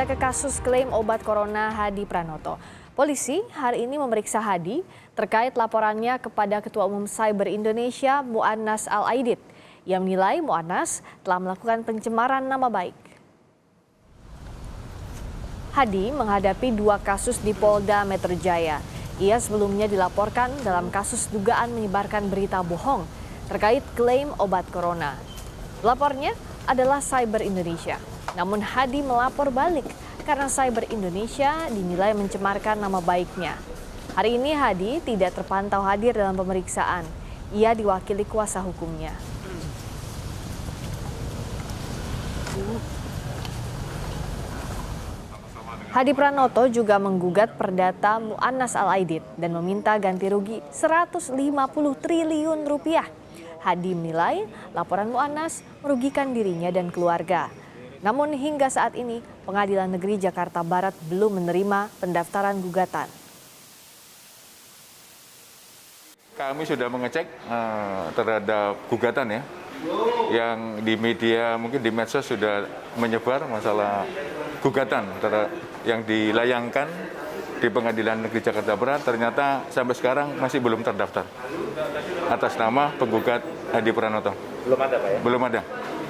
Kita ke kasus klaim obat corona Hadi Pranoto. Polisi hari ini memeriksa Hadi terkait laporannya kepada Ketua Umum Cyber Indonesia Mu'annas Al-Aidid yang menilai Mu'annas telah melakukan pencemaran nama baik. Hadi menghadapi 2 kasus di Polda Metro Jaya. Ia sebelumnya dilaporkan dalam kasus dugaan menyebarkan berita bohong terkait klaim obat corona. Pelapornya adalah Cyber Indonesia. Namun Hadi melapor balik karena Cyber Indonesia dinilai mencemarkan nama baiknya. Hari ini Hadi tidak terpantau hadir dalam pemeriksaan. Ia diwakili kuasa hukumnya. Hadi Pranoto juga menggugat perdata Mu'annas Al-Aidid dan meminta ganti rugi 150 triliun rupiah. Hadi menilai laporan Mu'annas merugikan dirinya dan keluarga. Namun hingga saat ini Pengadilan Negeri Jakarta Barat belum menerima pendaftaran gugatan. Kami sudah mengecek terhadap gugatan ya, yang di media mungkin di medsos sudah menyebar masalah gugatan yang dilayangkan di Pengadilan Negeri Jakarta Barat ternyata sampai sekarang masih belum terdaftar atas nama penggugat Hadi Pranoto. Belum ada Pak ya? Belum ada.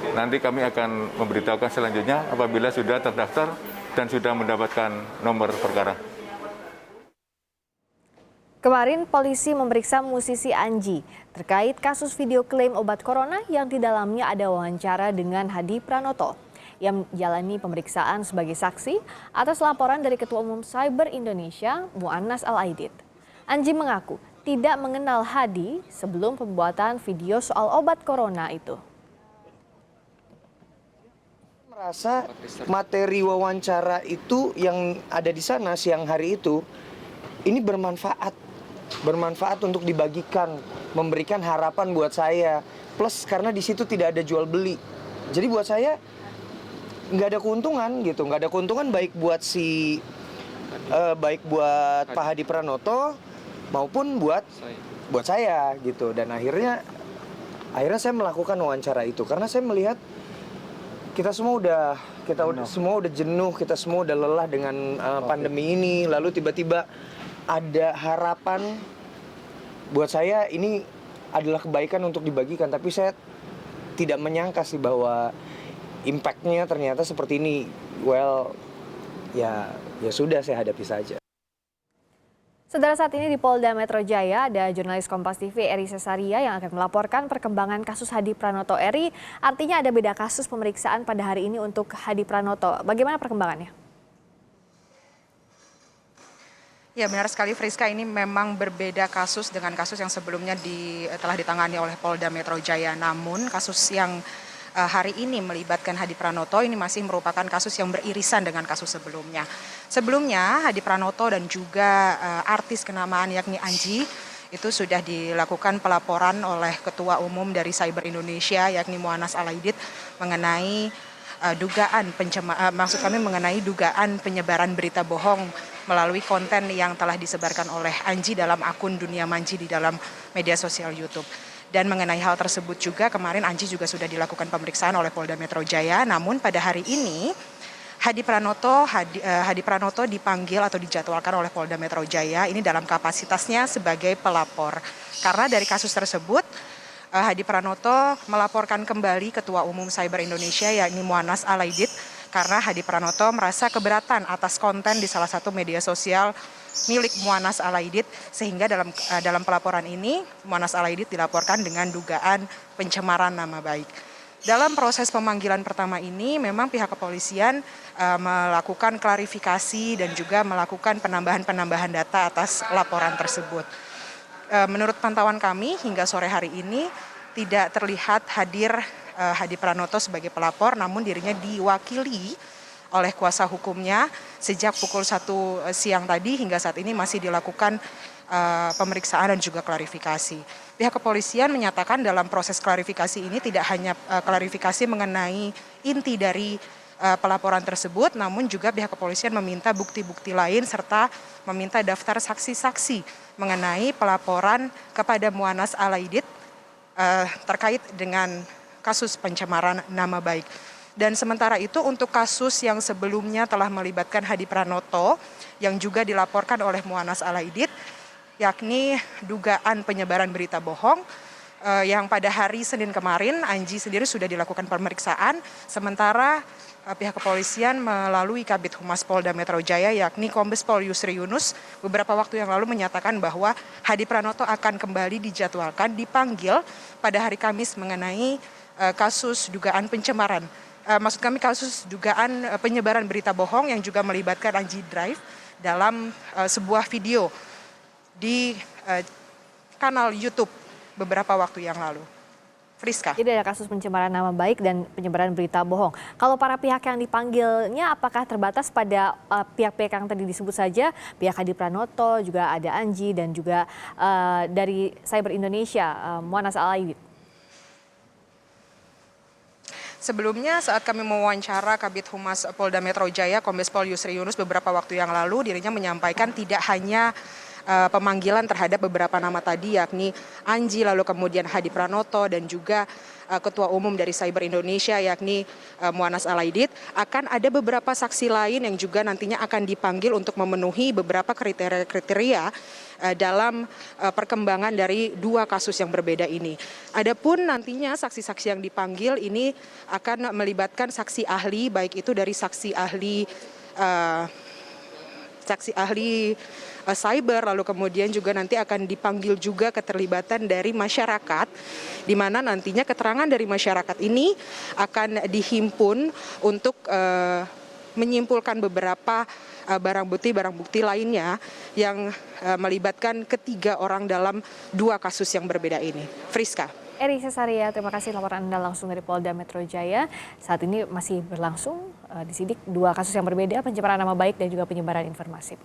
Nanti kami akan memberitahukan selanjutnya apabila sudah terdaftar dan sudah mendapatkan nomor perkara. Kemarin polisi memeriksa musisi Anji terkait kasus video klaim obat corona yang di dalamnya ada wawancara dengan Hadi Pranoto yang menjalani pemeriksaan sebagai saksi atas laporan dari Ketua Umum Cyber Indonesia Mu'annas Al-Aidid. Anji mengaku tidak mengenal Hadi sebelum pembuatan video soal obat corona itu. Merasa materi wawancara itu yang ada di sana siang hari itu ini bermanfaat untuk dibagikan, memberikan harapan buat saya. Plus karena di situ tidak ada jual beli, jadi buat saya nggak ada keuntungan gitu, nggak ada keuntungan baik buat Pak Hadi Pranoto maupun buat saya gitu. Dan akhirnya saya melakukan wawancara itu karena saya melihat kita semua udah jenuh, kita semua udah lelah dengan pandemi ini. Lalu tiba-tiba ada harapan buat saya, ini adalah kebaikan untuk dibagikan. Tapi saya tidak menyangka sih bahwa impact-nya ternyata seperti ini. Well, ya sudah, saya hadapi saja. Saudara, saat ini di Polda Metro Jaya ada jurnalis Kompas TV Eri Cesaria yang akan melaporkan perkembangan kasus Hadi Pranoto. Eri, artinya ada beda kasus pemeriksaan pada hari ini untuk Hadi Pranoto. Bagaimana perkembangannya? Ya, benar sekali Friska, ini memang berbeda kasus dengan kasus yang sebelumnya telah ditangani oleh Polda Metro Jaya. Namun kasus yang hari ini melibatkan Hadi Pranoto ini masih merupakan kasus yang beririsan dengan kasus sebelumnya. Sebelumnya Hadi Pranoto dan juga artis kenamaan yakni Anji itu sudah dilakukan pelaporan oleh Ketua Umum dari Cyber Indonesia yakni Mu'annas Al-Aidid mengenai mengenai dugaan penyebaran berita bohong melalui konten yang telah disebarkan oleh Anji dalam akun Dunia Manji di dalam media sosial YouTube. Dan mengenai hal tersebut juga kemarin Anji juga sudah dilakukan pemeriksaan oleh Polda Metro Jaya. Namun pada hari ini Hadi Pranoto dipanggil atau dijadwalkan oleh Polda Metro Jaya ini dalam kapasitasnya sebagai pelapor. Karena dari kasus tersebut Hadi Pranoto melaporkan kembali Ketua Umum Cyber Indonesia yakni Mu'annas Al-Aidid karena Hadi Pranoto merasa keberatan atas konten di salah satu media sosial milik Mu'annas Al-Aidid, sehingga dalam pelaporan ini Mu'annas Al-Aidid dilaporkan dengan dugaan pencemaran nama baik. Dalam proses pemanggilan pertama ini memang pihak kepolisian melakukan klarifikasi dan juga melakukan penambahan data atas laporan tersebut. Menurut pantauan kami hingga sore hari ini tidak terlihat hadir Hadi Pranoto sebagai pelapor, namun dirinya diwakili oleh kuasa hukumnya sejak pukul 1 siang tadi hingga saat ini masih dilakukan pemeriksaan dan juga klarifikasi. Pihak kepolisian menyatakan dalam proses klarifikasi ini tidak hanya klarifikasi mengenai inti dari pelaporan tersebut, namun juga pihak kepolisian meminta bukti-bukti lain serta meminta daftar saksi-saksi mengenai pelaporan kepada Mu'annas Al-Aidid terkait dengan kasus pencemaran nama baik. Dan sementara itu untuk kasus yang sebelumnya telah melibatkan Hadi Pranoto yang juga dilaporkan oleh Muanas Alaidit, yakni dugaan penyebaran berita bohong yang pada hari Senin kemarin Anji sendiri sudah dilakukan pemeriksaan, sementara pihak kepolisian melalui Kabid Humas Polda Metro Jaya yakni Kombes Pol Yusri Yunus beberapa waktu yang lalu menyatakan bahwa Hadi Pranoto akan kembali dijadwalkan dipanggil pada hari Kamis mengenai kasus dugaan pencemaran. Maksud kami kasus dugaan penyebaran berita bohong yang juga melibatkan Anji Drive dalam sebuah video di kanal YouTube beberapa waktu yang lalu. Friska. Jadi ada kasus pencemaran nama baik dan penyebaran berita bohong. Kalau para pihak yang dipanggilnya apakah terbatas pada pihak-pihak yang tadi disebut saja, pihak Hadi Pranoto, juga ada Anji dan juga dari Cyber Indonesia, Muanas Alaidit? Sebelumnya saat kami mewawancara Kabid Humas Polda Metro Jaya, Kombes Pol Yusri Yunus beberapa waktu yang lalu, dirinya menyampaikan tidak hanya pemanggilan terhadap beberapa nama tadi, yakni Anji, lalu kemudian Hadi Pranoto dan juga Ketua Umum dari Cyber Indonesia yakni Muanas Alaidit, akan ada beberapa saksi lain yang juga nantinya akan dipanggil untuk memenuhi beberapa kriteria dalam perkembangan dari dua kasus yang berbeda ini. Adapun nantinya saksi-saksi yang dipanggil ini akan melibatkan saksi ahli, baik itu dari saksi ahli cyber, lalu kemudian juga nanti akan dipanggil juga keterlibatan dari masyarakat, di mana nantinya keterangan dari masyarakat ini akan dihimpun untuk menyimpulkan beberapa barang bukti lainnya yang melibatkan ketiga orang dalam dua kasus yang berbeda ini. Friska. Eri Cesaria, terima kasih laporan Anda langsung dari Polda Metro Jaya. Saat ini masih berlangsung disidik dua kasus yang berbeda, pencemaran nama baik dan juga penyebaran informasi.